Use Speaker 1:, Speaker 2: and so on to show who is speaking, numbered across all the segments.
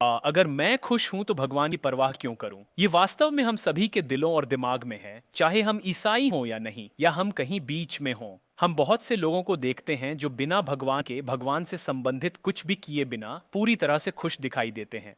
Speaker 1: अगर मैं खुश हूं तो भगवान की परवाह क्यों करूं? ये वास्तव में हम सभी के दिलों और दिमाग में है, चाहे हम ईसाई हों या नहीं, या हम कहीं बीच में हों। हम बहुत से लोगों को देखते हैं जो बिना भगवान के, भगवान से संबंधित कुछ भी किए बिना पूरी तरह से खुश दिखाई देते हैं।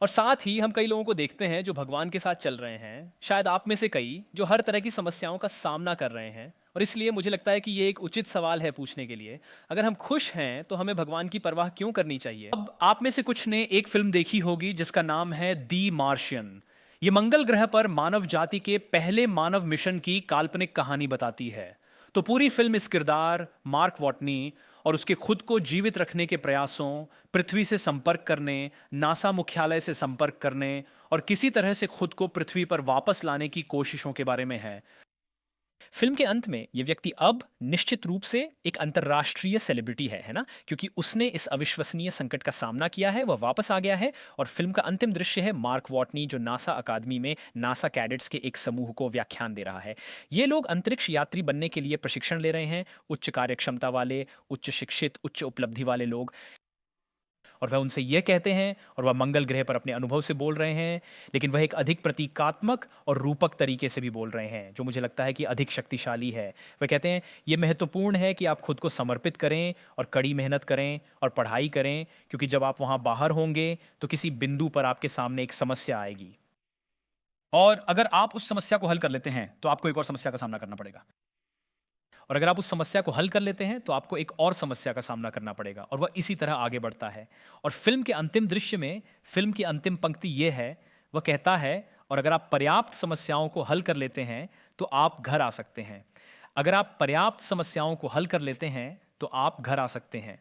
Speaker 1: और साथ ही हम कई लोगों को देखते हैं जो भगवान के साथ चल रहे हैं, शायद आप में से कई, जो हर तरह की समस्याओं का सामना कर रहे हैं। और इसलिए मुझे लगता है कि ये एक उचित सवाल है पूछने के लिए, अगर हम खुश हैं तो हमें भगवान की परवाह क्यों करनी चाहिए? अब आप में से कुछ ने एक फिल्म देखी होगी जिसका नाम है दी मार्शियन। ये मंगल ग्रह पर मानव जाति के पहले मानव मिशन की काल्पनिक कहानी बताती है। तो पूरी फिल्म इस किरदार मार्क वॉटनी और उसके खुद को जीवित रखने के प्रयासों, पृथ्वी से संपर्क करने, नासा मुख्यालय से संपर्क करने और किसी तरह से खुद को पृथ्वी पर वापस लाने की कोशिशों के बारे में है। फिल्म के अंत में ये व्यक्ति अब निश्चित रूप से एक अंतर्राष्ट्रीय सेलिब्रिटी है ना? क्योंकि उसने इस अविश्वसनीय संकट का सामना किया है, वह वापस आ गया है। और फिल्म का अंतिम दृश्य है मार्क वॉटनी जो नासा अकादमी में नासा कैडेट्स के एक समूह को व्याख्यान दे रहा है। ये लोग अंतरिक्ष यात्री बनने के लिए प्रशिक्षण ले रहे हैं, उच्च कार्यक्षमता वाले, उच्च शिक्षित, उच्च उपलब्धि वाले लोग। और वह उनसे यह कहते हैं और वह मंगल ग्रह पर अपने अनुभव से बोल रहे हैं, लेकिन वह एक अधिक प्रतीकात्मक और रूपक तरीके से भी बोल रहे हैं, जो मुझे लगता है कि अधिक शक्तिशाली है। वह कहते हैं यह महत्वपूर्ण है कि आप खुद को समर्पित करें और कड़ी मेहनत करें और पढ़ाई करें, क्योंकि जब आप वहाँ बाहर होंगे तो किसी बिंदु पर आपके सामने एक समस्या आएगी। और अगर आप उस समस्या को हल कर लेते हैं तो आपको एक और समस्या का सामना करना पड़ेगा। और अगर आप उस समस्या को हल कर लेते हैं तो आपको एक और समस्या का सामना करना पड़ेगा, और वह इसी तरह आगे बढ़ता है। और फिल्म के अंतिम दृश्य में फिल्म की अंतिम पंक्ति ये है, वह कहता है और अगर आप पर्याप्त समस्याओं को हल कर लेते हैं तो आप घर आ सकते हैं। अगर आप पर्याप्त समस्याओं को हल कर लेते हैं तो आप घर आ सकते हैं।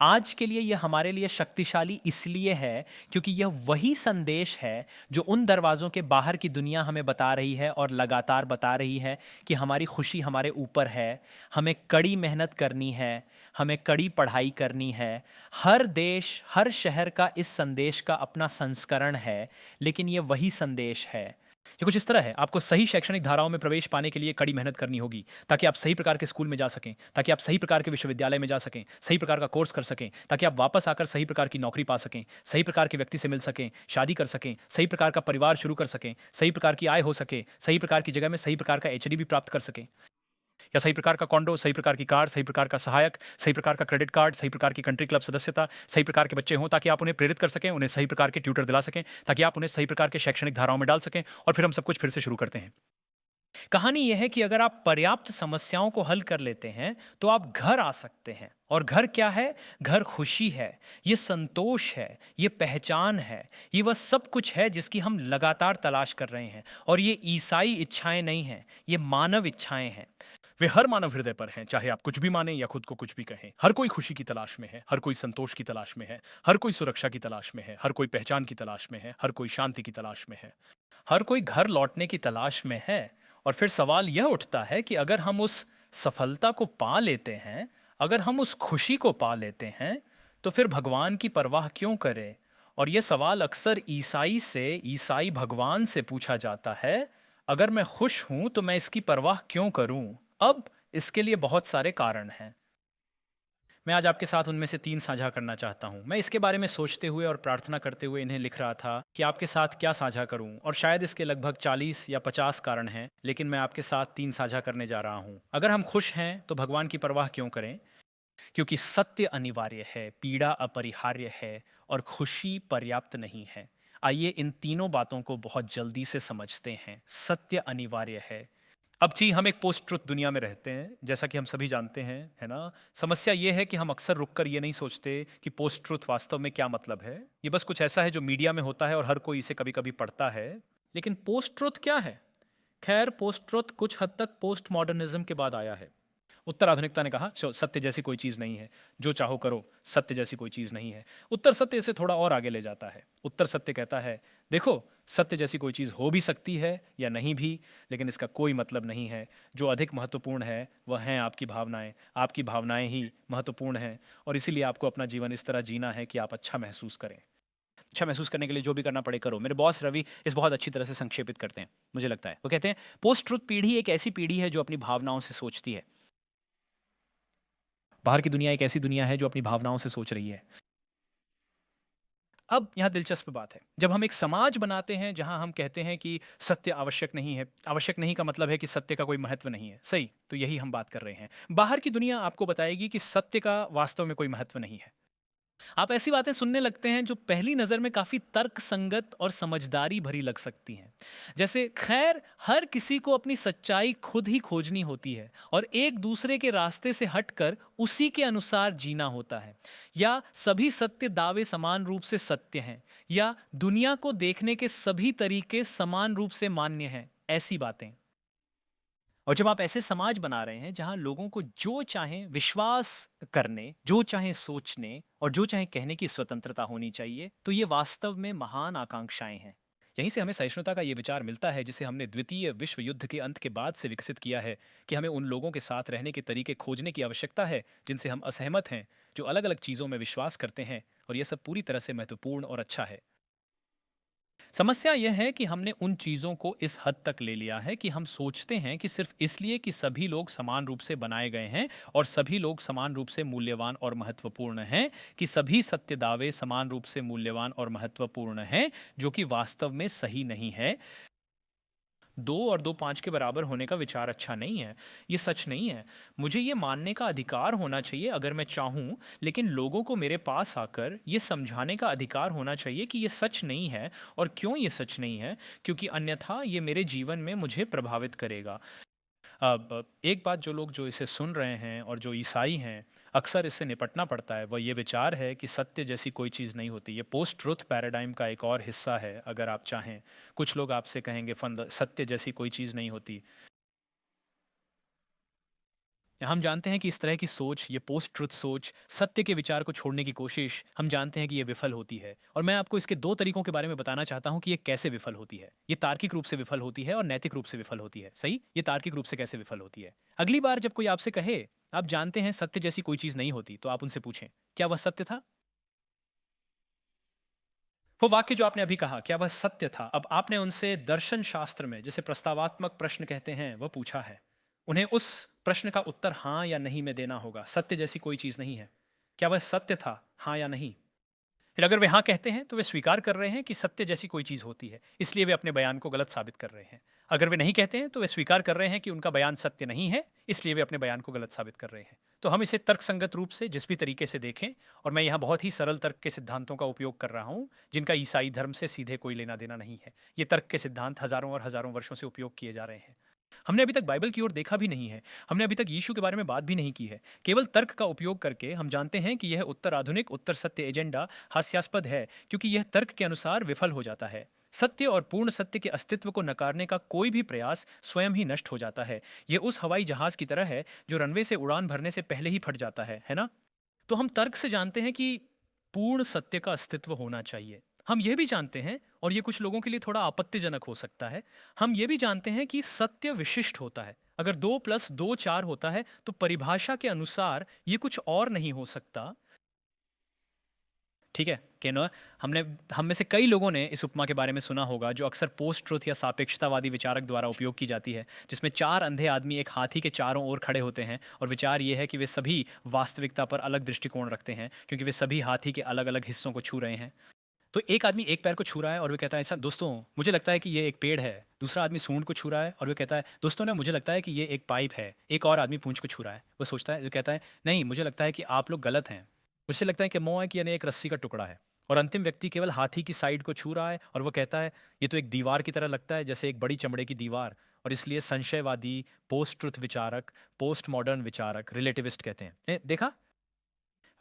Speaker 1: आज के लिए यह हमारे लिए शक्तिशाली इसलिए है क्योंकि यह वही संदेश है जो उन दरवाज़ों के बाहर की दुनिया हमें बता रही है और लगातार बता रही है कि हमारी खुशी हमारे ऊपर है, हमें कड़ी मेहनत करनी है, हमें कड़ी पढ़ाई करनी है। हर देश, हर शहर का इस संदेश का अपना संस्करण है, लेकिन यह वही संदेश है। ये कुछ इस तरह है, आपको सही शैक्षणिक धाराओं में प्रवेश पाने के लिए कड़ी मेहनत करनी होगी, ताकि आप सही प्रकार के स्कूल में जा सकें, ताकि आप सही प्रकार के विश्वविद्यालय में जा सकें, सही प्रकार का कोर्स कर सकें, ताकि आप वापस आकर सही प्रकार की नौकरी पा सकें, सही प्रकार के व्यक्ति से मिल सकें, शादी कर सकें, सही प्रकार का परिवार शुरू कर सकें, सही प्रकार की आय हो सके, सही प्रकार की जगह में सही प्रकार का एचडी भी प्राप्त कर सकें, या सही प्रकार का कॉन्डो, सही प्रकार की कार, सही प्रकार का सहायक, सही प्रकार का क्रेडिट कार्ड, सही प्रकार की कंट्री क्लब सदस्यता, सही प्रकार के बच्चे हों ताकि आप उन्हें प्रेरित कर सकें, उन्हें सही प्रकार के ट्यूटर दिला सकें, ताकि आप उन्हें सही प्रकार के शैक्षणिक धाराओं में डाल सकें, और फिर हम सब कुछ फिर से शुरू करते हैं। कहानी यह है कि अगर आप पर्याप्त समस्याओं को हल कर लेते हैं तो आप घर आ सकते हैं। और घर क्या है? घर खुशी है, ये संतोष है, ये पहचान है, ये वह सब कुछ है जिसकी हम लगातार तलाश कर रहे हैं। और ये ईसाई इच्छाएं नहीं हैं, ये मानव इच्छाएं हैं। वे हर मानव हृदय पर हैं, चाहे आप कुछ भी माने या खुद को कुछ भी कहें। हर कोई खुशी की तलाश में है, हर कोई संतोष की तलाश में है, हर कोई सुरक्षा की तलाश में है, हर कोई पहचान की तलाश में है, हर कोई शांति की तलाश में है, हर कोई घर लौटने की तलाश में है। और फिर सवाल यह उठता है कि अगर हम उस सफलता को पा लेते हैं, अगर हम उस खुशी को पा लेते हैं, तो फिर भगवान की परवाह क्यों करें? और यह सवाल अक्सर ईसाई भगवान से पूछा जाता है, अगर मैं खुश हूं तो मैं इसकी परवाह क्यों करूं? अब इसके लिए बहुत सारे कारण हैं। मैं आज आपके साथ उनमें से 3 साझा करना चाहता हूँ। मैं इसके बारे में सोचते हुए और प्रार्थना करते हुए इन्हें लिख रहा था कि आपके साथ क्या साझा करूँ, और शायद इसके लगभग 40 या 50 कारण हैं, लेकिन मैं आपके साथ 3 साझा करने जा रहा हूँ। अगर हम खुश हैं तो भगवान की परवाह क्यों करें? क्योंकि सत्य अनिवार्य है, पीड़ा अपरिहार्य है और खुशी पर्याप्त नहीं है। आइए इन तीनों बातों को बहुत जल्दी से समझते हैं। सत्य अनिवार्य है। अब जी, हम एक पोस्ट ट्रुथ दुनिया में रहते हैं, जैसा कि हम सभी जानते हैं, है ना? समस्या ये है कि हम अक्सर रुककर ये नहीं सोचते कि पोस्ट ट्रुथ वास्तव में क्या मतलब है। ये बस कुछ ऐसा है जो मीडिया में होता है और हर कोई इसे कभी-कभी पढ़ता है। लेकिन पोस्ट ट्रुथ क्या है? खैर, पोस्ट ट्रुथ कुछ हद तक पोस्ट मॉडर्निज्म के बाद आया है। उत्तर आधुनिकता ने कहा सत्य जैसी कोई चीज़ नहीं है, जो चाहो करो, सत्य जैसी कोई चीज़ नहीं है। उत्तर सत्य इसे थोड़ा और आगे ले जाता है। उत्तर सत्य कहता है, देखो, सत्य जैसी कोई चीज़ हो भी सकती है या नहीं भी, लेकिन इसका कोई मतलब नहीं है। जो अधिक महत्वपूर्ण है वह हैं आपकी भावनाएं। आपकी भावनाएं ही महत्वपूर्ण हैं, और इसीलिए आपको अपना जीवन इस तरह जीना है कि आप अच्छा महसूस करें। अच्छा महसूस करने के लिए जो भी करना पड़े करो। मेरे बॉस रवि इस बहुत अच्छी तरह से संक्षेपित करते हैं, मुझे लगता है। वो कहते हैं, पोस्ट ट्रुथ पीढ़ी एक ऐसी पीढ़ी है जो अपनी भावनाओं से सोचती है। बाहर की दुनिया एक ऐसी दुनिया है जो अपनी भावनाओं से सोच रही है। अब यहाँ दिलचस्प बात है, जब हम एक समाज बनाते हैं जहां हम कहते हैं कि सत्य आवश्यक नहीं है, आवश्यक नहीं का मतलब है कि सत्य का कोई महत्व नहीं है, सही, तो यही हम बात कर रहे हैं। बाहर की दुनिया आपको बताएगी कि सत्य का वास्तव में कोई महत्व नहीं है। आप ऐसी बातें सुनने लगते हैं जो पहली नज़र में काफ़ी तर्कसंगत और समझदारी भरी लग सकती हैं। जैसे खैर हर किसी को अपनी सच्चाई खुद ही खोजनी होती है और एक दूसरे के रास्ते से हटकर उसी के अनुसार जीना होता है, या सभी सत्य दावे समान रूप से सत्य हैं, या दुनिया को देखने के सभी तरीके समान रूप से मान्य हैं, ऐसी बातें। और जब आप ऐसे समाज बना रहे हैं जहां लोगों को जो चाहें विश्वास करने, जो चाहें सोचने और जो चाहें कहने की स्वतंत्रता होनी चाहिए, तो ये वास्तव में महान आकांक्षाएं हैं। यहीं से हमें सहिष्णुता का ये विचार मिलता है जिसे हमने द्वितीय विश्व युद्ध के अंत के बाद से विकसित किया है, कि हमें उन लोगों के साथ रहने के तरीके खोजने की आवश्यकता है जिनसे हम असहमत हैं, जो अलग अलग चीज़ों में विश्वास करते हैं, और यह सब पूरी तरह से महत्वपूर्ण और अच्छा है। समस्या यह है कि हमने उन चीज़ों को इस हद तक ले लिया है कि हम सोचते हैं कि सिर्फ इसलिए कि सभी लोग समान रूप से बनाए गए हैं और सभी लोग समान रूप से मूल्यवान और महत्वपूर्ण हैं, कि सभी सत्य दावे समान रूप से मूल्यवान और महत्वपूर्ण हैं, जो कि वास्तव में सही नहीं है। 2 और 2 5 के बराबर होने का विचार अच्छा नहीं है, ये सच नहीं है। मुझे ये मानने का अधिकार होना चाहिए अगर मैं चाहूँ, लेकिन लोगों को मेरे पास आकर ये समझाने का अधिकार होना चाहिए कि ये सच नहीं है, और क्यों ये सच नहीं है, क्योंकि अन्यथा ये मेरे जीवन में मुझे प्रभावित करेगा। अब एक बात जो लोग जो इसे सुन रहे हैं और जो ईसाई हैं, अक्सर इससे निपटना पड़ता है, वह ये विचार है कि सत्य जैसी कोई चीज़ नहीं होती। ये पोस्ट ट्रुथ पैराडाइम का एक और हिस्सा है, अगर आप चाहें। कुछ लोग आपसे कहेंगे सत्य जैसी कोई चीज़ नहीं होती। हम जानते हैं कि इस तरह की सोच, ये पोस्ट ट्रुथ सोच, सत्य के विचार को छोड़ने की कोशिश, हम जानते हैं कि ये विफल होती है। और मैं आपको इसके 2 तरीकों के बारे में बताना चाहता हूँ कि ये कैसे विफल होती है। ये तार्किक रूप से विफल होती है और नैतिक रूप से विफल होती है। सही? ये तार्किक रूप से कैसे विफल होती है? अगली बार जब कोई आपसे कहे, आप जानते हैं सत्य जैसी कोई चीज़ नहीं होती, तो आप उनसे पूछें, क्या वह सत्य था? वो वाक्य जो आपने अभी कहा, क्या वह सत्य था? अब आपने उनसे दर्शन शास्त्र में, जिसे प्रस्तावात्मक प्रश्न कहते हैं, वह पूछा है। उन्हें उस प्रश्न का उत्तर हाँ या नहीं में देना होगा। सत्य जैसी कोई चीज़ नहीं है। क्या वह सत्य था? हाँ या नहीं? फिर अगर वे हाँ कहते हैं, तो वे स्वीकार कर रहे हैं कि सत्य जैसी कोई चीज़ होती है, इसलिए वे अपने बयान को गलत साबित कर रहे हैं। अगर वे नहीं कहते हैं, तो वे स्वीकार कर रहे हैं कि उनका बयान सत्य नहीं है, इसलिए वे अपने बयान को गलत साबित कर रहे हैं। तो हम इसे तर्कसंगत रूप से जिस भी तरीके से देखें, और मैं यहाँ बहुत ही सरल तर्क के सिद्धांतों का उपयोग कर रहा हूँ, जिनका ईसाई धर्म से सीधे कोई लेना देना नहीं है। ये तर्क के सिद्धांत हजारों और हजारों वर्षों से उपयोग किए जा रहे हैं। हमने अभी तक बाइबल की ओर देखा भी नहीं है। हमने अभी तक यीशु के बारे में बात भी नहीं की है। केवल तर्क का उपयोग करके हम जानते हैं कि यह उत्तर आधुनिक उत्तर सत्य एजेंडा हास्यास्पद है, क्योंकि यह तर्क के अनुसार विफल हो जाता है। सत्य और पूर्ण सत्य के अस्तित्व को नकारने का कोई भी प्रयास स्वयं ही नष्ट हो जाता है। यह उस हवाई जहाज की तरह है जो रनवे से उड़ान भरने से पहले ही फट जाता है ना? तो हम तर्क से जानते हैं कि पूर्ण सत्य का अस्तित्व होना चाहिए। हम यह भी जानते हैं, और ये कुछ लोगों के लिए थोड़ा आपत्तिजनक हो सकता है, हम ये भी जानते हैं कि सत्य विशिष्ट होता है। अगर 2 + 2 4 होता है, तो परिभाषा के अनुसार ये कुछ और नहीं हो सकता। ठीक है, केनो हमने हम में से कई लोगों ने इस उपमा के बारे में सुना होगा, जो अक्सर पोस्ट ट्रुथ या सापेक्षतावादी विचारक द्वारा उपयोग की जाती है, जिसमें 4 अंधे आदमी एक हाथी के चारों ओर खड़े होते हैं, और विचार ये है कि वे सभी वास्तविकता पर अलग दृष्टिकोण रखते हैं, क्योंकि वे सभी हाथी के अलग अलग हिस्सों को छू रहे हैं। तो एक आदमी एक पैर को छू रहा है और वो कहता है, ऐसा दोस्तों मुझे लगता है कि ये एक पेड़ है। दूसरा आदमी सूंड को छू रहा है और वो कहता है, दोस्तों ने मुझे लगता है कि ये एक पाइप है। एक और आदमी पूंछ को छू रहा है, वो सोचता है, वो कहता है, नहीं मुझे लगता है कि आप लोग गलत हैं। उसे लगता है कि मोह है कि यानी एक रस्सी का टुकड़ा है। और अंतिम व्यक्ति केवल हाथी की साइड को छू रहा है और वो कहता है, ये तो एक दीवार की तरह लगता है, जैसे एक बड़ी चमड़े की दीवार। और इसलिए संशयवादी, पोस्ट ट्रुथ विचारक, पोस्ट मॉडर्न विचारक, रिलेटिविस्ट कहते हैं। देखा,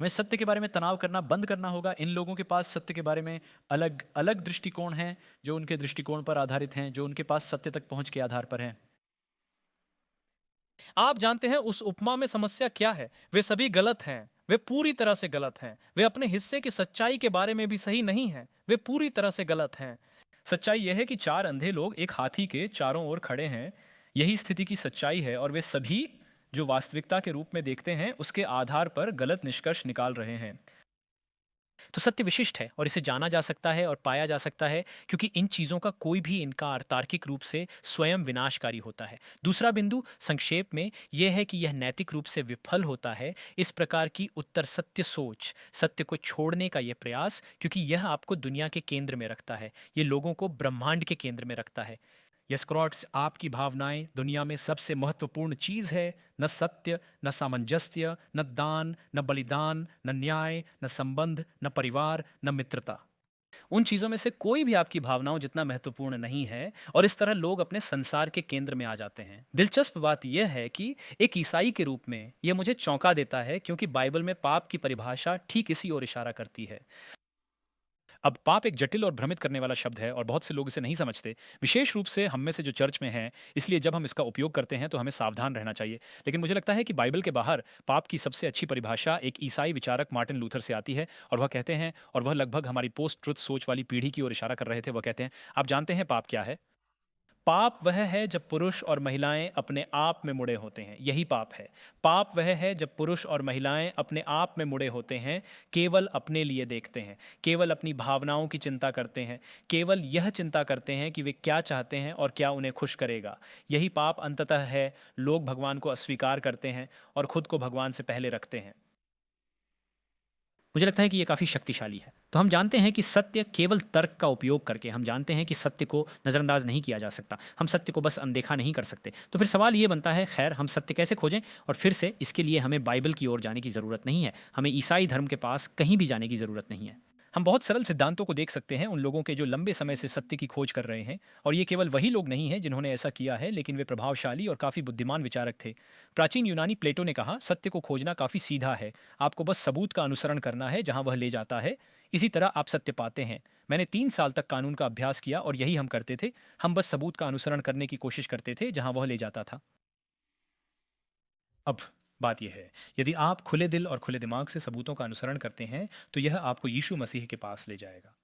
Speaker 1: हमें सत्य के बारे में तनाव करना बंद करना होगा। इन लोगों के पास सत्य के बारे में अलग अलग दृष्टिकोण हैं, जो उनके दृष्टिकोण पर आधारित हैं, जो उनके पास सत्य तक पहुंच के आधार पर हैं। आप जानते हैं उस उपमा में समस्या क्या है? वे सभी गलत हैं। वे पूरी तरह से गलत हैं। वे अपने हिस्से की सच्चाई के बारे में भी सही नहीं हैं। वे पूरी तरह से गलत हैं। सच्चाई यह है कि 4 अंधे लोग एक हाथी के चारों ओर खड़े हैं। यही स्थिति की सच्चाई है, और वे सभी जो वास्तविकता के रूप में देखते हैं, उसके आधार पर गलत निष्कर्ष निकाल रहे हैं। तो सत्य विशिष्ट है और इसे जाना जा सकता है और पाया जा सकता है, क्योंकि इन चीज़ों का कोई भी इनकार तार्किक रूप से स्वयं विनाशकारी होता है। दूसरा बिंदु संक्षेप में यह है कि यह नैतिक रूप से विफल होता है। इस प्रकार की उत्तर सत्य सोच, सत्य को छोड़ने का यह प्रयास, क्योंकि यह आपको दुनिया के केंद्र में रखता है, ये लोगों को ब्रह्मांड के केंद्र में रखता है। यस्क्रॉट्स, आपकी भावनाएं दुनिया में सबसे महत्वपूर्ण चीज है। न सत्य, न सामंजस्य, न दान, न बलिदान, न न्याय, न संबंध, न परिवार, न मित्रता। उन चीजों में से कोई भी आपकी भावनाओं जितना महत्वपूर्ण नहीं है, और इस तरह लोग अपने संसार के केंद्र में आ जाते हैं। दिलचस्प बात यह है कि एक ईसाई के रूप में यह मुझे चौंका देता है, क्योंकि बाइबल में पाप की परिभाषा ठीक इसी ओर इशारा करती है। अब पाप एक जटिल और भ्रमित करने वाला शब्द है और बहुत से लोग इसे नहीं समझते, विशेष रूप से हम में से जो चर्च में हैं। इसलिए जब हम इसका उपयोग करते हैं तो हमें सावधान रहना चाहिए। लेकिन मुझे लगता है कि बाइबल के बाहर पाप की सबसे अच्छी परिभाषा एक ईसाई विचारक मार्टिन लूथर से आती है, और वह कहते हैं, और वह लगभग हमारी पोस्ट ट्रुथ सोच वाली पीढ़ी की ओर इशारा कर रहे थे। वह कहते हैं, आप जानते हैं पाप क्या है? पाप वह है जब पुरुष और महिलाएं अपने आप में मुड़े होते हैं, यही पाप है। पाप वह है जब पुरुष और महिलाएं अपने आप में मुड़े होते हैं, केवल अपने लिए देखते हैं, केवल अपनी भावनाओं की चिंता करते हैं, केवल यह चिंता करते हैं कि वे क्या चाहते हैं और क्या उन्हें खुश करेगा। यही पाप अंततः है। लोग भगवान को अस्वीकार करते हैं और खुद को भगवान से पहले रखते हैं। मुझे लगता है कि ये काफ़ी शक्तिशाली है। तो हम जानते हैं कि सत्य केवल तर्क का उपयोग करके, हम जानते हैं कि सत्य को नज़रअंदाज नहीं किया जा सकता, हम सत्य को बस अनदेखा नहीं कर सकते। तो फिर सवाल ये बनता है, खैर हम सत्य कैसे खोजें? और फिर से इसके लिए हमें बाइबल की ओर जाने की ज़रूरत नहीं है, हमें ईसाई धर्म के पास कहीं भी जाने की ज़रूरत नहीं है। हम बहुत सरल सिद्धांतों को देख सकते हैं उन लोगों के जो लंबे समय से सत्य की खोज कर रहे हैं, और ये केवल वही लोग नहीं हैं जिन्होंने ऐसा किया है, लेकिन वे प्रभावशाली और काफ़ी बुद्धिमान विचारक थे। प्राचीन यूनानी प्लेटो ने कहा, सत्य को खोजना काफ़ी सीधा है, आपको बस सबूत का अनुसरण करना है जहां वह ले जाता है, इसी तरह आप सत्य पाते हैं। मैंने 3 साल तक कानून का अभ्यास किया और यही हम करते थे, हम बस सबूत का अनुसरण करने की कोशिश करते थे जहां वह ले जाता था। अब बात यह है, यदि आप खुले दिल और खुले दिमाग से सबूतों का अनुसरण करते हैं तो यह आपको यीशु मसीह के पास ले जाएगा।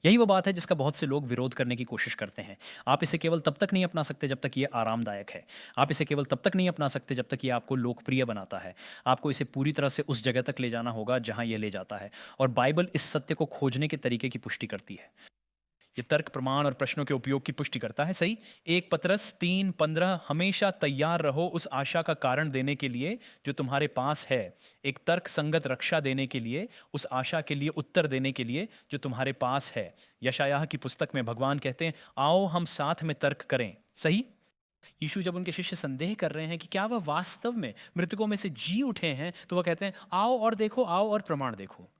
Speaker 1: यही वो बात है जिसका बहुत से लोग विरोध करने की कोशिश करते हैं। आप इसे केवल तब तक नहीं अपना सकते जब तक ये आरामदायक है। आप इसे केवल तब तक नहीं अपना सकते जब तक ये आपको लोकप्रिय बनाता है। आपको इसे पूरी तरह से उस जगह तक ले जाना होगा जहां यह ले जाता है, और बाइबल इस सत्य को खोजने के तरीके की पुष्टि करती है। ये तर्क, प्रमाण और प्रश्नों के उपयोग की पुष्टि करता है। सही। 1 पतरस 3:15, हमेशा तैयार रहो उस आशा का कारण देने के लिए जो तुम्हारे पास है, एक तर्क संगत रक्षा देने के लिए, उस आशा के लिए उत्तर देने के लिए जो तुम्हारे पास है। यशायाह की पुस्तक में भगवान कहते हैं, आओ हम साथ में तर्क करें। सही। यीशु जब उनके शिष्य संदेह कर रहे हैं कि क्या वह वास्तव में मृतकों में से जी उठे हैं, तो वह कहते हैं, आओ और देखो, आओ और प्रमाण देखो।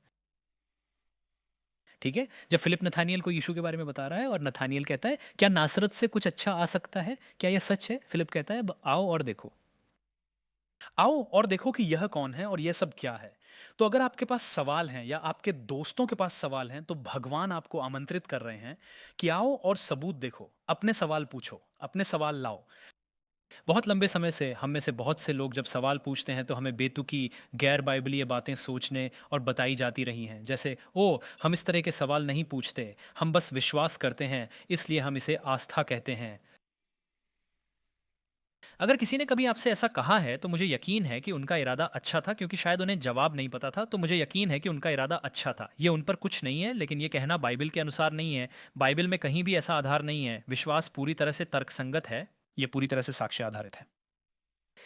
Speaker 1: ठीक है। जब फिलिप नथानियल को यीशु के बारे में बता रहा है और नथानियल कहता है, क्या नासरत से कुछ अच्छा आ सकता है? क्या यह सच है? फिलिप कहता है, आओ और देखो। आओ और देखो कि यह कौन है और यह सब क्या है। तो अगर आपके पास सवाल हैं या आपके दोस्तों के पास सवाल हैं, तो भगवान आपको आमंत्रित कर रहे हैं कि आओ और सबूत देखो, अपने सवाल पूछो, अपने सवाल लाओ। बहुत लंबे समय से हम में से बहुत से लोग जब सवाल पूछते हैं तो हमें बेतुकी गैर बाइबलीय बातें सोचने और बताई जाती रही हैं, जैसे ओ हम इस तरह के सवाल नहीं पूछते, हम बस विश्वास करते हैं, इसलिए हम इसे आस्था कहते हैं। अगर किसी ने कभी आपसे ऐसा कहा है तो मुझे यकीन है कि उनका इरादा अच्छा था, क्योंकि शायद उन्हें जवाब नहीं पता था। तो मुझे यकीन है कि उनका इरादा अच्छा था। ये उन पर कुछ नहीं है, लेकिन ये कहना बाइबल के अनुसार नहीं है। बाइबल में कहीं भी ऐसा आधार नहीं है। विश्वास पूरी तरह से तर्कसंगत है, ये पूरी तरह से साक्ष्य आधारित है,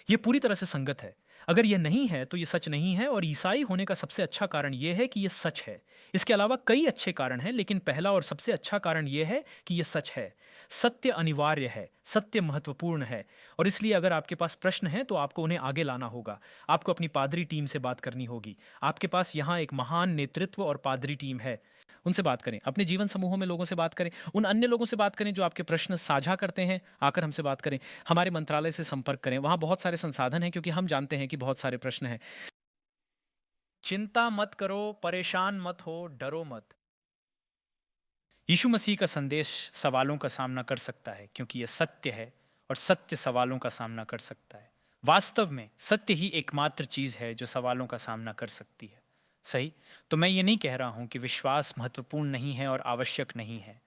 Speaker 1: ये पूरी तरह से संगत है। अगर यह नहीं है तो यह सच नहीं है, और ईसाई होने का सबसे अच्छा कारण यह है कि यह सच है। इसके अलावा कई अच्छे कारण हैं, लेकिन पहला और सबसे अच्छा कारण यह है कि यह सच है। सत्य अनिवार्य है, सत्य महत्वपूर्ण है, और इसलिए अगर आपके पास प्रश्न हैं तो आपको उन्हें आगे लाना होगा। आपको अपनी पादरी टीम से बात करनी होगी। आपके पास यहाँ एक महान नेतृत्व और पादरी टीम है। उनसे बात करें, अपने जीवन समूहों में लोगों से बात करें, उन अन्य लोगों से बात करें जो आपके प्रश्न साझा करते हैं, आकर हमसे बात करें। हमारे मंत्रालय से संपर्क करें, वहाँ बहुत सारे संसाधन हैं, क्योंकि हम जानते हैं कि बहुत सारे प्रश्न हैं। चिंता मत करो, परेशान मत हो, डरो मत। यीशु मसीह का संदेश सवालों का सामना कर सकता है, क्योंकि यह सत्य है, और सत्य सवालों का सामना कर सकता है। वास्तव में सत्य ही एकमात्र चीज है जो सवालों का सामना कर सकती है। सही। तो मैं ये नहीं कह रहा हूं कि विश्वास महत्वपूर्ण नहीं है और आवश्यक नहीं है।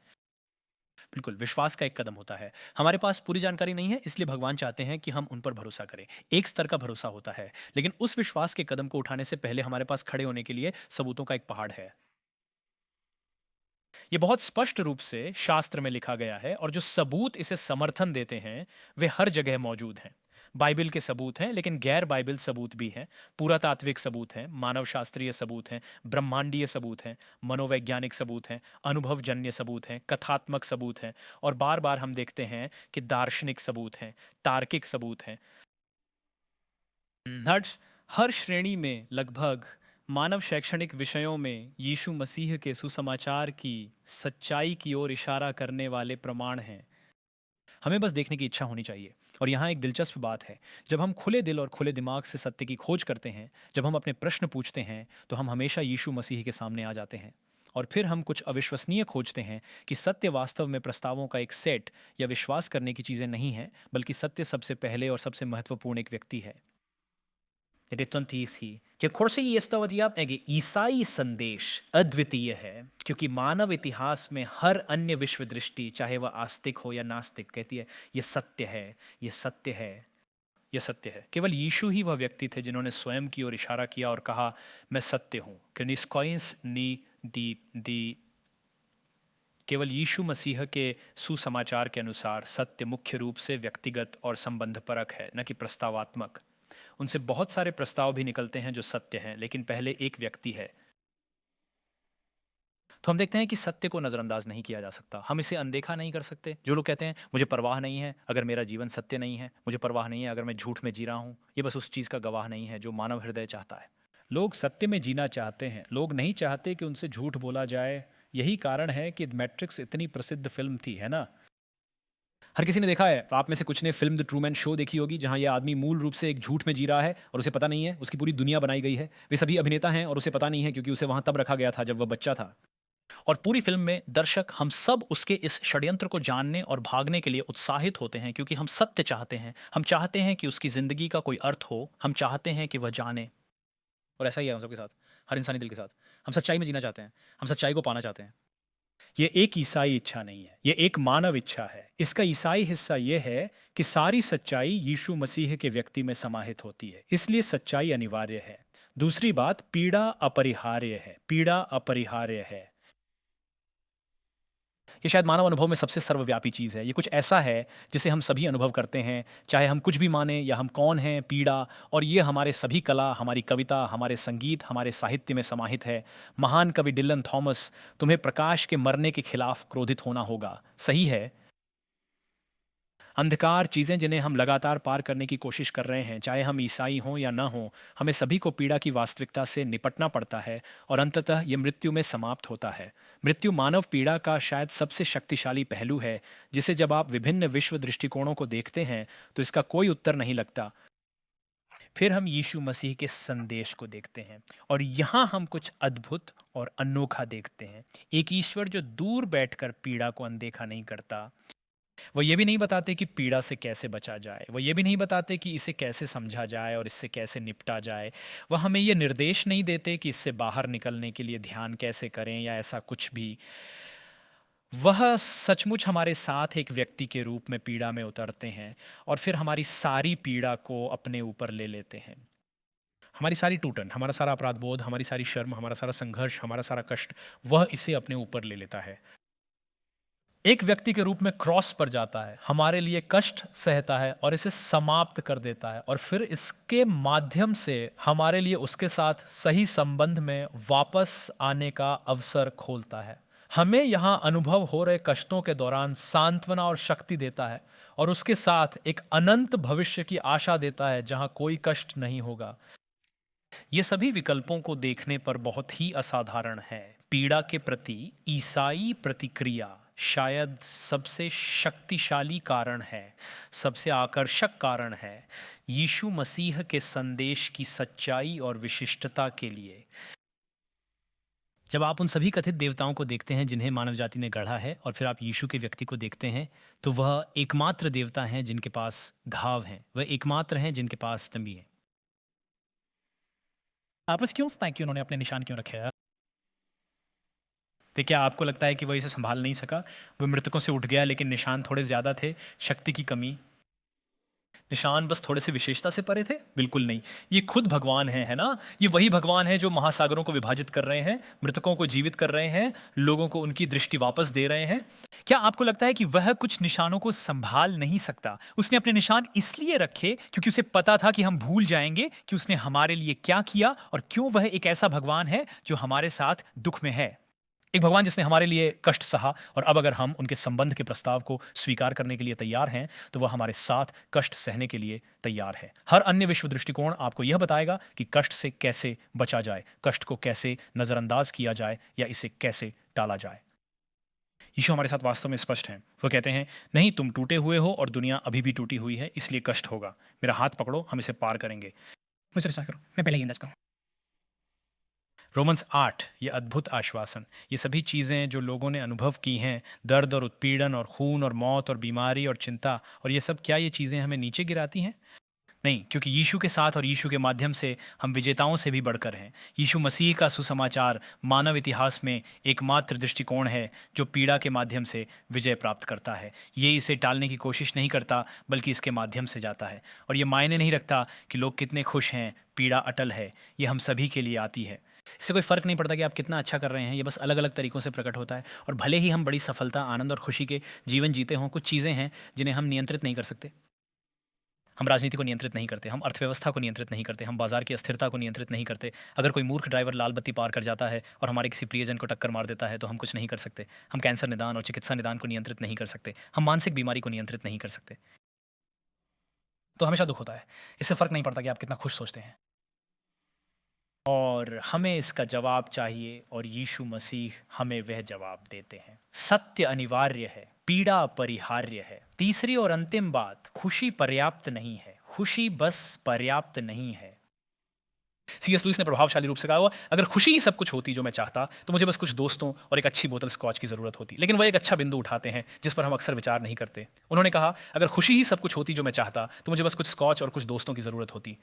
Speaker 1: बिल्कुल, विश्वास का एक कदम होता है। हमारे पास पूरी जानकारी नहीं है, इसलिए भगवान चाहते हैं कि हम उन पर भरोसा करें। एक स्तर का भरोसा होता है, लेकिन उस विश्वास के कदम को उठाने से पहले हमारे पास खड़े होने के लिए सबूतों का एक पहाड़ है। ये बहुत स्पष्ट रूप से शास्त्र में लिखा गया है और जो सबूत इसे समर्थन देते हैं, वे हर जगह मौजूद हैं। बाइबल के सबूत हैं, लेकिन गैर बाइबल सबूत भी हैं। पुरातात्विक सबूत हैं, मानव शास्त्रीय सबूत हैं, ब्रह्मांडीय सबूत हैं, मनोवैज्ञानिक सबूत हैं, अनुभवजन्य सबूत हैं, कथात्मक सबूत हैं, और बार बार हम देखते हैं कि दार्शनिक सबूत हैं, तार्किक सबूत हैं। हर हर श्रेणी में लगभग मानव शैक्षणिक विषयों में यीशु मसीह के सुसमाचार की सच्चाई की ओर इशारा करने वाले प्रमाण हैं। हमें बस देखने की इच्छा होनी चाहिए। और यहाँ एक दिलचस्प बात है, जब हम खुले दिल और खुले दिमाग से सत्य की खोज करते हैं, जब हम अपने प्रश्न पूछते हैं, तो हम हमेशा यीशु मसीह के सामने आ जाते हैं। और फिर हम कुछ अविश्वसनीय खोजते हैं कि सत्य वास्तव में प्रस्तावों का एक सेट या विश्वास करने की चीज़ें नहीं है, बल्कि सत्य सबसे पहले और सबसे महत्वपूर्ण एक व्यक्ति है। ही कि कि ईसाई संदेश अद्वितीय है, क्योंकि मानव इतिहास में हर अन्य विश्व दृष्टि, चाहे वह आस्तिक हो या नास्तिक, कहती है ये सत्य है, ये सत्य है, ये सत्य है। केवल यीशु ही वह व्यक्ति थे जिन्होंने स्वयं की ओर इशारा किया और कहा मैं सत्य हूं। केवल यीशु मसीह के सुसमाचार के अनुसार सत्य मुख्य रूप से व्यक्तिगत और संबंधपरक है, न कि प्रस्तावात्मक। उनसे बहुत सारे प्रस्ताव भी निकलते हैं जो सत्य हैं, लेकिन पहले एक व्यक्ति है। तो हम देखते हैं कि सत्य को नज़रअंदाज नहीं किया जा सकता, हम इसे अनदेखा नहीं कर सकते। जो लोग कहते हैं मुझे परवाह नहीं है अगर मेरा जीवन सत्य नहीं है, मुझे परवाह नहीं है अगर मैं झूठ में जी रहा हूँ, ये बस उस चीज़ का गवाह नहीं है जो मानव हृदय चाहता है। लोग सत्य में जीना चाहते हैं, लोग नहीं चाहते कि उनसे झूठ बोला जाए। यही कारण है कि मैट्रिक्स इतनी प्रसिद्ध फिल्म थी, है ना? हर किसी ने देखा है, आप में से कुछ ने फिल्म द ट्रूमैन शो देखी होगी, जहाँ ये आदमी मूल रूप से एक झूठ में जी रहा है और उसे पता नहीं है, उसकी पूरी दुनिया बनाई गई है। वे सभी अभिनेता हैं और उसे पता नहीं है, क्योंकि उसे वहाँ तब रखा गया था जब वह बच्चा था। और पूरी फिल्म में दर्शक, हम सब उसके इस षड्यंत्र को जानने और भागने के लिए उत्साहित होते हैं, क्योंकि हम सत्य चाहते हैं। हम चाहते हैं कि उसकी ज़िंदगी का कोई अर्थ हो, हम चाहते हैं कि वह जाने। और ऐसा ही है हम सबके साथ, हर इंसानी दिल के साथ। हम सच्चाई में जीना चाहते हैं, हम सच्चाई को पाना चाहते हैं। ये एक ईसाई इच्छा नहीं है, ये एक मानव इच्छा है। इसका ईसाई हिस्सा ये है कि सारी सच्चाई यीशु मसीह के व्यक्ति में समाहित होती है, इसलिए सच्चाई अनिवार्य है। दूसरी बात, पीड़ा अपरिहार्य है, पीड़ा अपरिहार्य है। ये शायद मानव अनुभव में सबसे सर्वव्यापी चीज़ है। ये कुछ ऐसा है जिसे हम सभी अनुभव करते हैं, चाहे हम कुछ भी माने या हम कौन हैं, पीड़ा। और ये हमारे सभी कला, हमारी कविता, हमारे संगीत, हमारे साहित्य में समाहित है। महान कवि डिलन थॉमस, तुम्हें प्रकाश के मरने के खिलाफ क्रोधित होना होगा। सही है। अंधकार, चीज़ें जिन्हें हम लगातार पार करने की कोशिश कर रहे हैं, चाहे हम ईसाई हों या ना हों, हमें सभी को पीड़ा की वास्तविकता से निपटना पड़ता है, और अंततः ये मृत्यु में समाप्त होता है। मृत्यु मानव पीड़ा का शायद सबसे शक्तिशाली पहलू है, जिसे जब आप विभिन्न विश्व दृष्टिकोणों को देखते हैं तो इसका कोई उत्तर नहीं लगता। फिर हम यीशु मसीह के संदेश को देखते हैं, और यहाँ हम कुछ अद्भुत और अनोखा देखते हैं। एक ईश्वर जो दूर बैठकर पीड़ा को अनदेखा नहीं करता। वो ये भी नहीं बताते कि पीड़ा से कैसे बचा जाए, वो ये भी नहीं बताते कि इसे कैसे समझा जाए और इससे कैसे निपटा जाए। वह हमें ये निर्देश नहीं देते कि इससे बाहर निकलने के लिए ध्यान कैसे करें या ऐसा कुछ भी। वह सचमुच हमारे साथ एक व्यक्ति के रूप में पीड़ा में उतरते हैं और फिर हमारी सारी पीड़ा को अपने ऊपर ले लेते हैं। हमारी सारी टूटन, हमारा सारा अपराध बोध, हमारी सारी शर्म, हमारा सारा संघर्ष, हमारा सारा कष्ट, वह इसे अपने ऊपर ले लेता है। एक व्यक्ति के रूप में क्रॉस पर जाता है, हमारे लिए कष्ट सहता है और इसे समाप्त कर देता है, और फिर इसके माध्यम से हमारे लिए उसके साथ सही संबंध में वापस आने का अवसर खोलता है। हमें यहाँ अनुभव हो रहे कष्टों के दौरान सांत्वना और शक्ति देता है, और उसके साथ एक अनंत भविष्य की आशा देता है जहाँ कोई कष्ट नहीं होगा। ये सभी विकल्पों को देखने पर बहुत ही असाधारण है। पीड़ा के प्रति ईसाई प्रतिक्रिया शायद सबसे शक्तिशाली कारण है, सबसे आकर्षक कारण है यीशु मसीह के संदेश की सच्चाई और विशिष्टता के लिए। जब आप उन सभी कथित देवताओं को देखते हैं जिन्हें मानव जाति ने गढ़ा है, और फिर आप यीशु के व्यक्ति को देखते हैं, तो वह एकमात्र देवता हैं जिनके पास घाव हैं, वह एकमात्र हैं जिनके पास स्तंभी हैं।
Speaker 2: आप बस क्यों सोचते हैं कि उन्होंने अपने निशान क्यों रखे हैं? तो क्या आपको लगता है कि वह इसे संभाल नहीं सका? वह मृतकों से उठ गया, लेकिन निशान थोड़े ज़्यादा थे, शक्ति की कमी, निशान बस थोड़े से विशेषता से परे थे? बिल्कुल नहीं। ये खुद भगवान है ना? ये वही भगवान है जो महासागरों को विभाजित कर रहे हैं, मृतकों को जीवित कर रहे हैं, लोगों को उनकी दृष्टि वापस दे रहे हैं। क्या आपको लगता है कि वह कुछ निशानों को संभाल नहीं सकता? उसने अपने निशान इसलिए रखे क्योंकि उसे पता था कि हम भूल जाएंगे कि उसने हमारे लिए क्या किया और क्यों वह एक ऐसा भगवान है जो हमारे साथ दुख में है। एक भगवान जिसने हमारे लिए कष्ट सहा, और अब अगर हम उनके संबंध के प्रस्ताव को स्वीकार करने के लिए तैयार हैं, तो वह हमारे साथ कष्ट सहने के लिए तैयार है। हर अन्य विश्व दृष्टिकोण आपको यह बताएगा कि कष्ट से कैसे बचा जाए, कष्ट को कैसे नजरअंदाज किया जाए या इसे कैसे टाला जाए। यीशु हमारे साथ वास्तव में स्पष्ट हैं। वो कहते हैं, नहीं, तुम टूटे हुए हो और दुनिया अभी भी टूटी हुई है, इसलिए कष्ट होगा। मेरा हाथ पकड़ो, हम इसे पार करेंगे। मुझसे विश्वास करो, मैं पहले ही अंदाज करूं। रोमन्स 8, ये अद्भुत आश्वासन, ये सभी चीज़ें जो लोगों ने अनुभव की हैं, दर्द और उत्पीड़न और खून और मौत और बीमारी और चिंता, और ये सब, क्या ये चीज़ें हमें नीचे गिराती हैं? नहीं, क्योंकि यीशु के साथ और यीशु के माध्यम से हम विजेताओं से भी बढ़कर हैं। यीशु मसीह का सुसमाचार मानव इतिहास में एकमात्र दृष्टिकोण है जो पीड़ा के माध्यम से विजय प्राप्त करता है। ये इसे टालने की कोशिश नहीं करता, बल्कि इसके माध्यम से जाता है। और ये मायने नहीं रखता कि लोग कितने खुश हैं, पीड़ा अटल है, ये हम सभी के लिए आती है। इससे कोई फ़र्क नहीं पड़ता कि आप कितना अच्छा कर रहे हैं, ये बस अलग अलग तरीक़ों से प्रकट होता है। और भले ही हम बड़ी सफलता, आनंद और खुशी के जीवन जीते हों, कुछ चीज़ें हैं जिन्हें हम नियंत्रित नहीं कर सकते। हम राजनीति को नियंत्रित नहीं करते, हम अर्थव्यवस्था को नियंत्रित नहीं करते, हम बाजार की अस्थिरता को नियंत्रित नहीं करते। अगर कोई मूर्ख ड्राइवर लाल बत्ती पार कर जाता है और हमारे किसी प्रियजन को टक्कर मार देता है, तो हम कुछ नहीं कर सकते। हम कैंसर निदान और चिकित्सा निदान को नियंत्रित नहीं कर सकते। हम मानसिक बीमारी को नियंत्रित नहीं कर सकते। तो हमेशा दुख होता है। इससे फ़र्क नहीं पड़ता कि आप कितना खुश सोचते हैं। और हमें इसका जवाब चाहिए, और यीशु मसीह हमें वह जवाब देते हैं। सत्य अनिवार्य है, पीड़ा अपरिहार्य है। तीसरी और अंतिम बात, खुशी पर्याप्त नहीं है। खुशी बस पर्याप्त नहीं है। C.S. लुईस ने प्रभावशाली रूप से कहा हुआ, अगर खुशी ही सब कुछ होती जो मैं चाहता, तो मुझे बस कुछ दोस्तों और एक अच्छी बोतल स्कॉच की ज़रूरत होती। लेकिन वह एक अच्छा बिंदु उठाते हैं जिस पर हम अक्सर विचार नहीं करते। उन्होंने कहा, अगर खुशी ही सब कुछ होती जो मैं चाहता, तो मुझे बस कुछ स्कॉच और कुछ दोस्तों की ज़रूरत होती।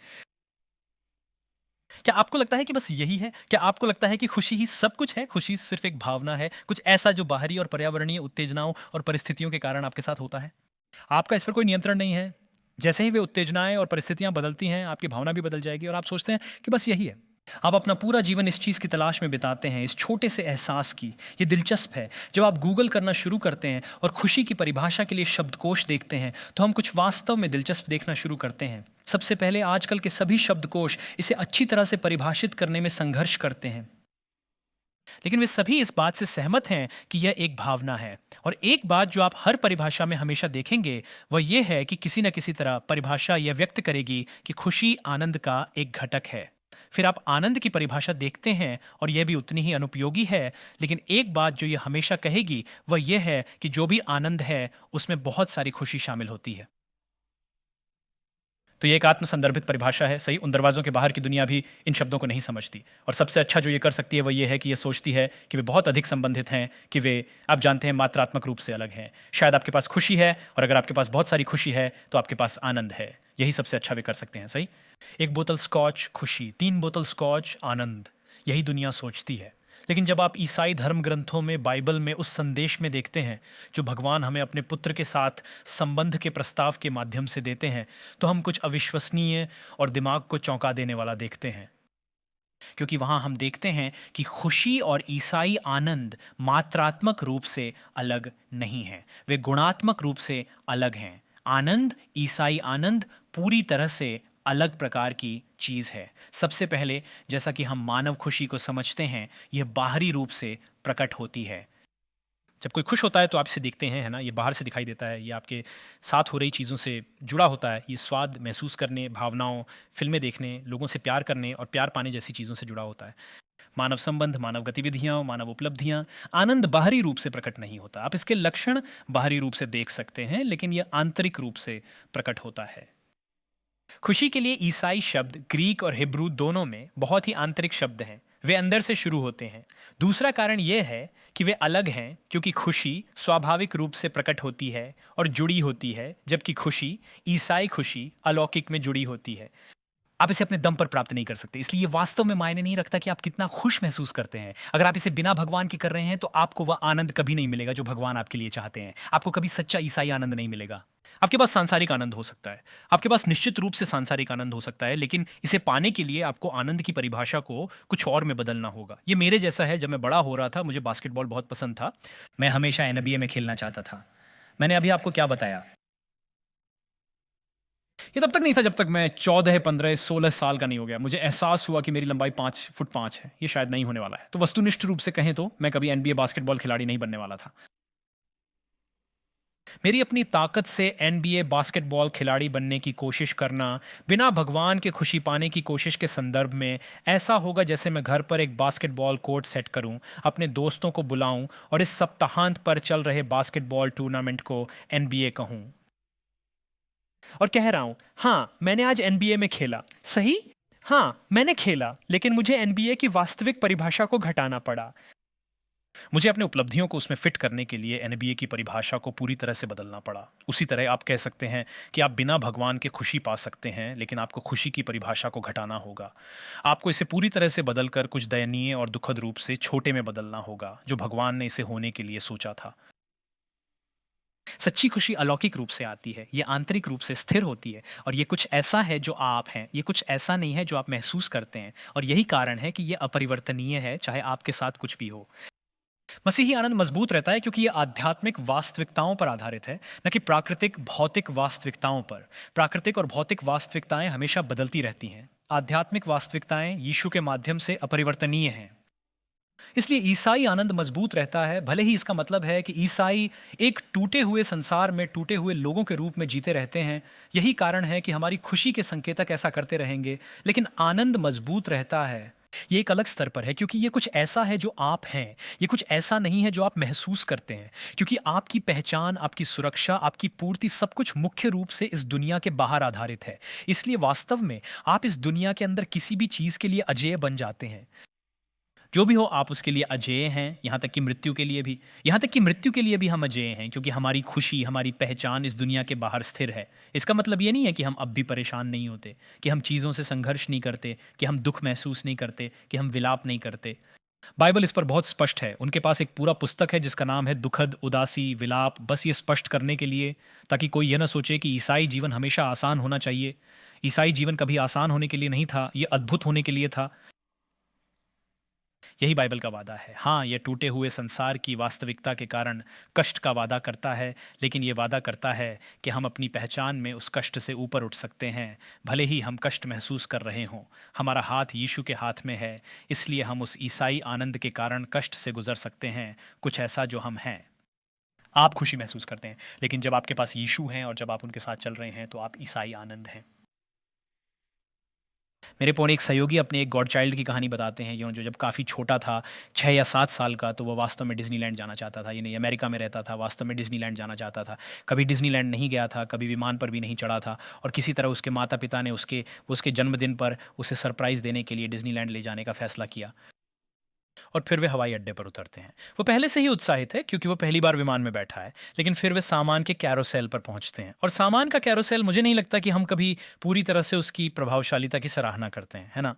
Speaker 2: क्या आपको लगता है कि बस यही है? क्या आपको लगता है कि खुशी ही सब कुछ है? खुशी सिर्फ एक भावना है, कुछ ऐसा जो बाहरी और पर्यावरणीय उत्तेजनाओं और परिस्थितियों के कारण आपके साथ होता है? आपका इस पर कोई नियंत्रण नहीं है। जैसे ही वे उत्तेजनाएं और परिस्थितियां बदलती हैं, आपकी भावना भी बदल जाएगी और आप सोचते हैं कि बस यही है। आप अपना पूरा जीवन इस चीज़ की तलाश में बिताते हैं, इस छोटे से एहसास की। ये दिलचस्प है, जब आप गूगल करना शुरू करते हैं और खुशी की परिभाषा के लिए शब्दकोश देखते हैं, तो हम कुछ वास्तव में दिलचस्प देखना शुरू करते हैं। सबसे पहले, आजकल के सभी शब्दकोश इसे अच्छी तरह से परिभाषित करने में संघर्ष करते हैं, लेकिन वे सभी इस बात से सहमत हैं कि यह एक भावना है। और एक बात जो आप हर परिभाषा में हमेशा देखेंगे, वह यह है कि किसी न किसी तरह परिभाषा यह व्यक्त करेगी कि खुशी आनंद का एक घटक है। फिर आप आनंद की परिभाषा देखते हैं और यह भी उतनी ही अनुपयोगी है, लेकिन एक बात जो यह हमेशा कहेगी वह यह है कि जो भी आनंद है उसमें बहुत सारी खुशी शामिल होती है। तो ये एक आत्म संदर्भित परिभाषा है, सही। उन दरवाज़ों के बाहर की दुनिया भी इन शब्दों को नहीं समझती, और सबसे अच्छा जो ये कर सकती है वह ये है कि ये सोचती है कि वे बहुत अधिक संबंधित हैं, कि वे, आप जानते हैं, मात्रात्मक रूप से अलग हैं। शायद आपके पास खुशी है, और अगर आपके पास बहुत सारी खुशी है तो आपके पास आनंद है। यही सबसे अच्छा वे कर सकते हैं, सही। एक बोतल स्कॉच खुशी, 3 बोतल स्कॉच आनंद, यही दुनिया सोचती है। लेकिन जब आप ईसाई धर्म ग्रंथों में, बाइबल में, उस संदेश में देखते हैं जो भगवान हमें अपने पुत्र के साथ संबंध के प्रस्ताव के माध्यम से देते हैं, तो हम कुछ अविश्वसनीय और दिमाग को चौंका देने वाला देखते हैं। क्योंकि वहाँ हम देखते हैं कि खुशी और ईसाई आनंद मात्रात्मक रूप से अलग नहीं हैं, वे गुणात्मक रूप से अलग हैं। आनंद, ईसाई आनंद, पूरी तरह से अलग प्रकार की चीज़ है। सबसे पहले, जैसा कि हम मानव खुशी को समझते हैं, यह बाहरी रूप से प्रकट होती है। जब कोई खुश होता है तो आप इसे देखते हैं, है ना, ये बाहर से दिखाई देता है, ये आपके साथ हो रही चीज़ों से जुड़ा होता है, ये स्वाद महसूस करने, भावनाओं, फिल्में देखने, लोगों से प्यार करने और प्यार पाने जैसी चीज़ों से जुड़ा होता है। मानव संबंध, मानव गतिविधियाँ, मानव उपलब्धियाँ। आनंद बाहरी रूप से प्रकट नहीं होता। आप इसके लक्षण बाहरी रूप से देख सकते हैं, लेकिन यह आंतरिक रूप से प्रकट होता है। खुशी के लिए ईसाई शब्द ग्रीक और हिब्रू दोनों में बहुत ही आंतरिक शब्द हैं, वे अंदर से शुरू होते हैं। दूसरा कारण यह है कि वे अलग हैं, क्योंकि खुशी स्वाभाविक रूप से प्रकट होती है और जुड़ी होती है, जबकि खुशी, ईसाई खुशी, अलौकिक में जुड़ी होती है। आप इसे अपने दम पर प्राप्त नहीं कर सकते। इसलिए ये वास्तव में मायने नहीं रखता कि आप कितना खुश महसूस करते हैं। अगर आप इसे बिना भगवान के कर रहे हैं तो आपको वह आनंद कभी नहीं मिलेगा जो भगवान आपके लिए चाहते हैं। आपको कभी सच्चा ईसाई आनंद नहीं मिलेगा। आपके पास सांसारिक आनंद हो सकता है, आपके पास निश्चित रूप से सांसारिक आनंद हो सकता है, लेकिन इसे पाने के लिए आपको आनंद की परिभाषा को कुछ और में बदलना होगा। ये मेरे जैसा है। जब मैं बड़ा हो रहा था मुझे बास्केटबॉल बहुत पसंद था। मैं हमेशा एनबीए में खेलना चाहता था। मैंने अभी आपको क्या बताया, ये तब तक नहीं था जब तक मैं 14, 15, 16 साल का नहीं हो गया। मुझे एहसास हुआ कि मेरी लंबाई 5 फुट 5 है, ये शायद नहीं होने वाला है। तो वस्तुनिष्ठ रूप से कहें तो मैं कभी एनबीए बास्केटबॉल खिलाड़ी नहीं बनने वाला था। मेरी अपनी ताकत से एनबीए बास्केटबॉल खिलाड़ी बनने की कोशिश करना बिना भगवान के खुशी पाने की कोशिश के संदर्भ में ऐसा होगा जैसे मैं घर पर एक बास्केटबॉल कोर्ट सेट करूं, अपने दोस्तों को बुलाऊं और इस सप्ताहांत पर चल रहे बास्केटबॉल टूर्नामेंट को एनबीए कहूं और कह रहा हूं, हाँ मैंने आज एनबीए में खेला। सही, हाँ मैंने खेला, लेकिन मुझे एनबीए की वास्तविक परिभाषा को घटाना पड़ा। मुझे अपने उपलब्धियों को उसमें फिट करने के लिए एनबीए की परिभाषा को पूरी तरह से बदलना पड़ा। उसी तरह आप कह सकते हैं कि आप बिना भगवान के खुशी पा सकते हैं, लेकिन आपको खुशी की परिभाषा को घटाना होगा। आपको इसे पूरी तरह से बदलकर कुछ दयनीय और दुखद रूप से छोटे में बदलना होगा, जो भगवान ने इसे होने के लिए सोचा था। सच्ची खुशी अलौकिक रूप से आती है, ये आंतरिक रूप से स्थिर होती है और ये कुछ ऐसा है जो आप हैं, ये कुछ ऐसा नहीं है जो आप महसूस करते हैं। और यही कारण है कि ये अपरिवर्तनीय है, चाहे आपके साथ कुछ भी हो। मसीही आनंद मजबूत रहता है क्योंकि ये आध्यात्मिक वास्तविकताओं पर आधारित है, न कि प्राकृतिक भौतिक वास्तविकताओं पर। प्राकृतिक और भौतिक वास्तविकताएं हमेशा बदलती रहती हैं। आध्यात्मिक वास्तविकताएं यीशु के माध्यम से अपरिवर्तनीय हैं। इसलिए ईसाई आनंद मजबूत रहता है, भले ही इसका मतलब है कि ईसाई एक टूटे हुए संसार में टूटे हुए लोगों के रूप में जीते रहते हैं। यही कारण है कि हमारी खुशी के संकेतक ऐसा करते रहेंगे, लेकिन आनंद मजबूत रहता है। ये एक अलग स्तर पर है क्योंकि ये कुछ ऐसा है जो आप हैं, ये कुछ ऐसा नहीं है जो आप महसूस करते हैं। क्योंकि आपकी पहचान, आपकी सुरक्षा, आपकी पूर्ति सब कुछ मुख्य रूप से इस दुनिया के बाहर आधारित है। इसलिए वास्तव में आप इस दुनिया के अंदर किसी भी चीज़ के लिए अजेय बन जाते हैं। जो भी हो आप उसके लिए अजेय हैं, यहाँ तक कि मृत्यु के लिए भी। यहाँ तक कि मृत्यु के लिए भी हम अजेय हैं, क्योंकि हमारी खुशी, हमारी पहचान इस दुनिया के बाहर स्थिर है। इसका मतलब ये नहीं है कि हम अब भी परेशान नहीं होते, कि हम चीज़ों से संघर्ष नहीं करते, कि हम दुख महसूस नहीं करते, कि हम विलाप नहीं करते। बाइबल इस पर बहुत स्पष्ट है। उनके पास एक पूरा पुस्तक है जिसका नाम है दुखद, उदासी, विलाप, बस ये स्पष्ट करने के लिए, ताकि कोई यह ना सोचे कि ईसाई जीवन हमेशा आसान होना चाहिए। ईसाई जीवन कभी आसान होने के लिए नहीं था, ये अद्भुत होने के लिए था। यही बाइबल का वादा है। हाँ, ये टूटे हुए संसार की वास्तविकता के कारण कष्ट का वादा करता है, लेकिन ये वादा करता है कि हम अपनी पहचान में उस कष्ट से ऊपर उठ सकते हैं। भले ही हम कष्ट महसूस कर रहे हों, हमारा हाथ यीशु के हाथ में है, इसलिए हम उस ईसाई आनंद के कारण कष्ट से गुजर सकते हैं, कुछ ऐसा जो हम हैं। आप खुशी महसूस करते हैं, लेकिन जब आपके पास यीशु हैं और जब आप उनके साथ चल रहे हैं तो आप ईसाई आनंद हैं। मेरे पौने एक सहयोगी अपने एक गॉड चाइल्ड की कहानी बताते हैं, जो जब काफ़ी छोटा था, 6 या 7 साल का, तो वो वास्तव में डिज़नीलैंड जाना चाहता था। ये नहीं, अमेरिका में रहता था, वास्तव में डिज़नीलैंड जाना चाहता था। कभी डिज़नीलैंड नहीं गया था, कभी विमान पर भी नहीं चढ़ा था, और किसी तरह उसके माता-पिता ने उसके जन्मदिन पर उसे सरप्राइज़ देने के लिए डिज़नीलैंड ले जाने का फ़ैसला किया। और फिर वे हवाई अड्डे पर उतरते हैं। वो पहले से ही उत्साहित है क्योंकि वो पहली बार विमान में बैठा है, लेकिन फिर वे सामान के कैरोसेल पर पहुंचते हैं। और सामान का कैरोसेल, मुझे नहीं लगता कि हम कभी पूरी तरह से उसकी प्रभावशालीता की सराहना करते हैं, है ना?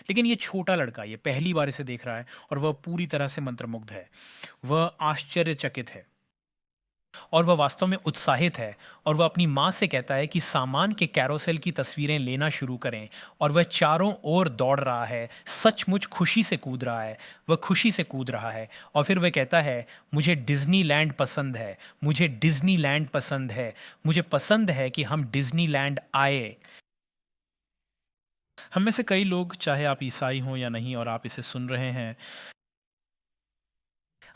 Speaker 2: लेकिन ये छोटा लड़का, ये पहली बार इसे देख रहा है और वह पूरी तरह से मंत्रमुग्ध है। वह आश्चर्यचकित है और वह वास्तव में उत्साहित है, और वह अपनी माँ से कहता है कि सामान के कैरोसेल की तस्वीरें लेना शुरू करें। और वह चारों ओर दौड़ रहा है, सचमुच खुशी से कूद रहा है, वह खुशी से कूद रहा है। और फिर वह कहता है, मुझे डिज्नीलैंड पसंद है, मुझे डिज्नीलैंड पसंद है, मुझे पसंद है कि हम डिज्नीलैंड आए। हम में से कई लोग, चाहे आप ईसाई हों या नहीं और आप इसे सुन रहे हैं,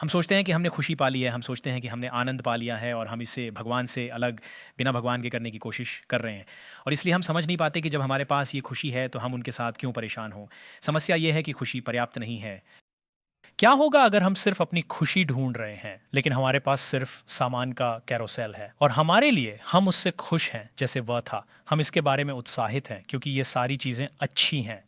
Speaker 2: हम सोचते हैं कि हमने खुशी पा ली है, हम सोचते हैं कि हमने आनंद पा लिया है और हम इसे भगवान से अलग, बिना भगवान के करने की कोशिश कर रहे हैं। और इसलिए हम समझ नहीं पाते कि जब हमारे पास ये खुशी है तो हम उनके साथ क्यों परेशान हों। समस्या ये है कि खुशी पर्याप्त नहीं है। क्या होगा अगर हम सिर्फ अपनी खुशी ढूंढ रहे हैं, लेकिन हमारे पास सिर्फ सामान का कैरोसेल है और हमारे लिए हम उससे खुश हैं जैसे वह था, हम इसके बारे में उत्साहित हैं क्योंकि ये सारी चीज़ें अच्छी हैं।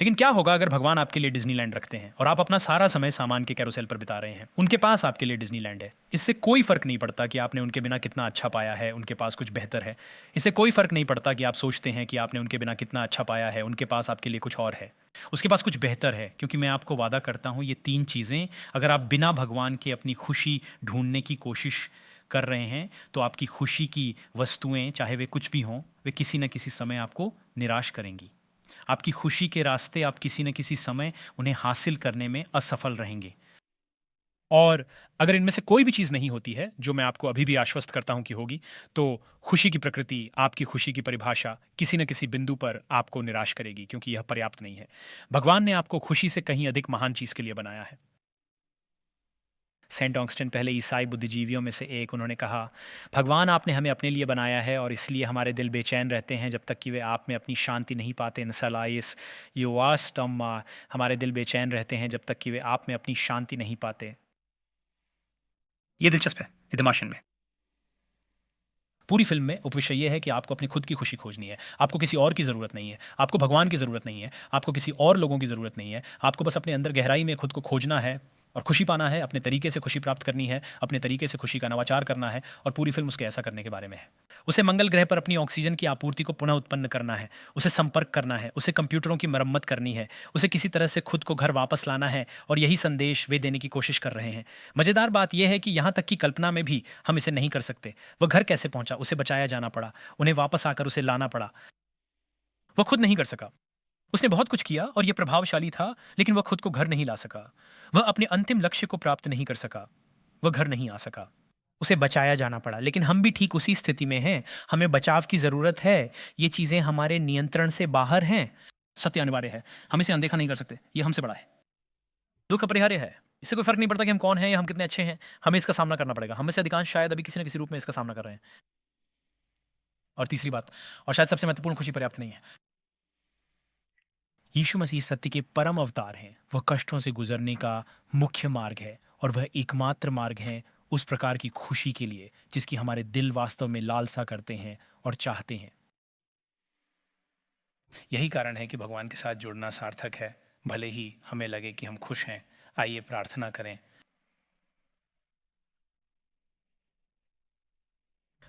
Speaker 2: लेकिन क्या होगा अगर भगवान आपके लिए डिज्नीलैंड रखते हैं और आप अपना सारा समय सामान के कैरोसेल पर बिता रहे हैं? उनके पास आपके लिए डिज्नीलैंड है। इससे कोई फर्क नहीं पड़ता कि आपने उनके बिना कितना अच्छा पाया है, उनके पास कुछ बेहतर है। इससे कोई फर्क नहीं पड़ता कि आप सोचते हैं कि आपने उनके बिना कितना अच्छा पाया है, उनके पास आपके लिए कुछ और है। उसके पास कुछ बेहतर है, क्योंकि मैं आपको वादा करता हूँ ये 3 चीज़ें अगर आप बिना भगवान के अपनी खुशी ढूंढने की कोशिश कर रहे हैं तो आपकी खुशी की वस्तुएं, चाहे वे कुछ भी हों, वे किसी न किसी समय आपको निराश करेंगी। आपकी खुशी के रास्ते आप किसी न किसी समय उन्हें हासिल करने में असफल रहेंगे। और अगर इनमें से कोई भी चीज़ नहीं होती है, जो मैं आपको अभी भी आश्वस्त करता हूं कि होगी, तो खुशी की प्रकृति, आपकी खुशी की परिभाषा किसी न किसी बिंदु पर आपको निराश करेगी, क्योंकि यह पर्याप्त नहीं है। भगवान ने आपको खुशी से कहीं अधिक महान चीज़ के लिए बनाया है। सेंट ऑगस्टिन पहले ईसाई बुद्धिजीवियों में से एक, उन्होंने कहा, भगवान आपने हमें अपने लिए बनाया है और इसलिए हमारे दिल बेचैन रहते हैं जब तक कि वे आप में अपनी शांति नहीं पाते। नसलाइस युवास्टम, हमारे दिल बेचैन रहते हैं जब तक कि वे आप में अपनी शांति नहीं पाते। ये दिलचस्प है, ये द मार्शियन में। पूरी फिल्म में उपविषय ये है कि आपको अपनी खुद की खुशी खोजनी है। आपको किसी और की ज़रूरत नहीं है, आपको भगवान की ज़रूरत नहीं है, आपको किसी और लोगों की ज़रूरत नहीं है। आपको बस अपने अंदर गहराई में खुद को खोजना है और खुशी पाना है, अपने तरीके से खुशी प्राप्त करनी है, अपने तरीके से खुशी का नवाचार करना है। और पूरी फिल्म उसके ऐसा करने के बारे में है। उसे मंगल ग्रह पर अपनी ऑक्सीजन की आपूर्ति को पुनः उत्पन्न करना है, उसे संपर्क करना है, उसे कंप्यूटरों की मरम्मत करनी है, उसे किसी तरह से खुद को घर वापस लाना है। और यही संदेश वे देने की कोशिश कर रहे हैं। मज़ेदार बात यह है कि यहाँ तक कि कल्पना में भी हम इसे नहीं कर सकते। वह घर कैसे पहुंचा? उसे बचाया जाना पड़ा, उन्हें वापस आकर उसे लाना पड़ा। वह खुद नहीं कर सका। उसने बहुत कुछ किया और यह प्रभावशाली था, लेकिन वह खुद को घर नहीं ला सका। वह अपने अंतिम लक्ष्य को प्राप्त नहीं कर सका। वह घर नहीं आ सका। उसे बचाया जाना पड़ा। लेकिन हम भी ठीक उसी स्थिति में हैं। हमें बचाव की ज़रूरत है। ये चीज़ें हमारे नियंत्रण से बाहर हैं। सत्य अनिवार्य है, हम इसे अनदेखा नहीं कर सकते। ये हमसे बड़ा है। दुख अपरिहार्य है। इससे कोई फर्क नहीं पड़ता कि हम कौन हैं या हम कितने अच्छे हैं। हमें इसका सामना करना पड़ेगा। हम में से अधिकांश शायद अभी किसी न किसी रूप में इसका सामना कर रहे हैं। और तीसरी बात, और शायद सबसे महत्वपूर्ण, खुशी पर्याप्त नहीं है। यीशु मसीह सत्य के परम अवतार हैं। वह कष्टों से गुजरने का मुख्य मार्ग है और वह एकमात्र मार्ग है उस प्रकार की खुशी के लिए जिसकी हमारे दिल वास्तव में लालसा करते हैं और चाहते हैं। यही कारण है कि भगवान के साथ जुड़ना सार्थक है, भले ही हमें लगे कि हम खुश हैं। आइए प्रार्थना करें।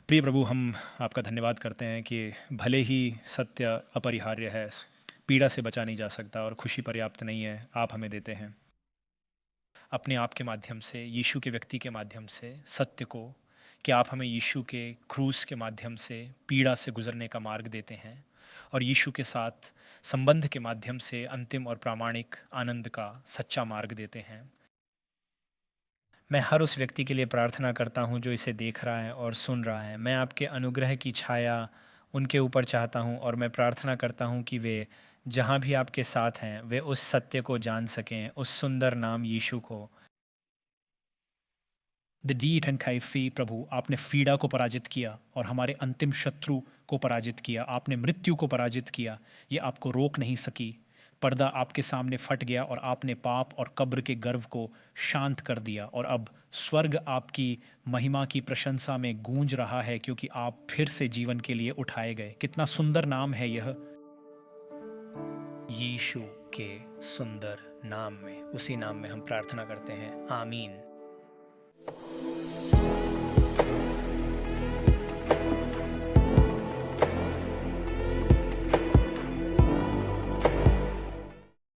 Speaker 2: प्रिय प्रभु, हम आपका धन्यवाद करते हैं कि भले ही सत्य अपरिहार्य है, पीड़ा से बचा नहीं जा सकता और खुशी पर्याप्त नहीं है, आप हमें देते हैं अपने आप के माध्यम से, यीशु के व्यक्ति के माध्यम से सत्य को, कि आप हमें यीशु के क्रूस के माध्यम से पीड़ा से गुजरने का मार्ग देते हैं और यीशु के साथ संबंध के माध्यम से अंतिम और प्रामाणिक आनंद का सच्चा मार्ग देते हैं। मैं हर उस व्यक्ति के लिए प्रार्थना करता हूँ जो इसे देख रहा है और सुन रहा है। मैं आपके अनुग्रह की छाया उनके ऊपर चाहता हूँ और मैं प्रार्थना करता हूँ कि वे जहाँ भी आपके साथ हैं वे उस सत्य को जान सकें, उस सुंदर नाम यीशु को। द डीट एंड काइफी, प्रभु आपने पीड़ा को पराजित किया और हमारे अंतिम शत्रु को पराजित किया। आपने मृत्यु को पराजित किया। ये आपको रोक नहीं सकी। पर्दा आपके सामने फट गया और आपने पाप और कब्र के गर्व को शांत कर दिया। और अब स्वर्ग आपकी महिमा की प्रशंसा में गूंज रहा है, क्योंकि आप फिर से जीवन के लिए उठाए गए। कितना सुंदर नाम है यह। यीशु के सुंदर नाम में, उसी नाम में हम प्रार्थना करते हैं। आमीन।